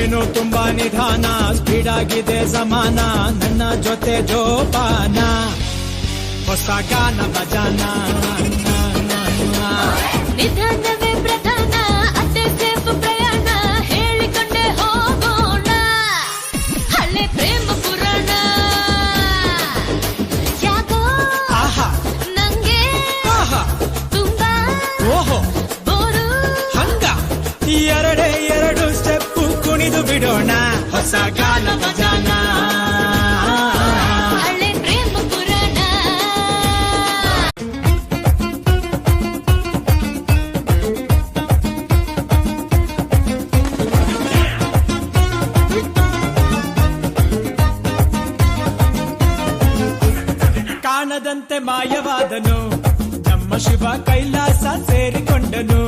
ನೀನು ತುಂಬಾ ನಿಧಾನ, ಸ್ಪೀಡ್ ಆಗಿದೆ ಸಮಾನ, ನನ್ನ ಜೊತೆ ಜೋಪಾನ, ಹೊಸ ಗಾನ ಬಜಾನ. ನಿಧಾನವೇ ಪ್ರಧಾನ, ಅತ್ತೆ ಸೇಫ್ ಪ್ರಯಾಣ, ಹೇಳಿಕೊಂಡೆ ಹೋಗೋಣ ಹಳೆ ಪ್ರೇಮ ಪುರಾಣ. ಯಾಕೋ ಆಹಾ ನಂಗೆ ಆಹಾ ತುಂಬಾ ಓಹೋ ಬೋರು. ಹಂಗ ಎರಡೇ ಎರಡು ಸ್ಟೆಪ್ಪು ಕುಣಿದು ಬಿಡೋಣ, ಹೊಸ ಗಾನ ಬಜಾನ. ಹಳೆ ಪ್ರೇಮ ಪುರಾಣ. ಕಾಣದಂತೆ ಮಾಯವಾದನು, ನಮ್ಮ ಶಿವ ಕೈಲಾಸ ಸೇರಿಕೊಂಡನು.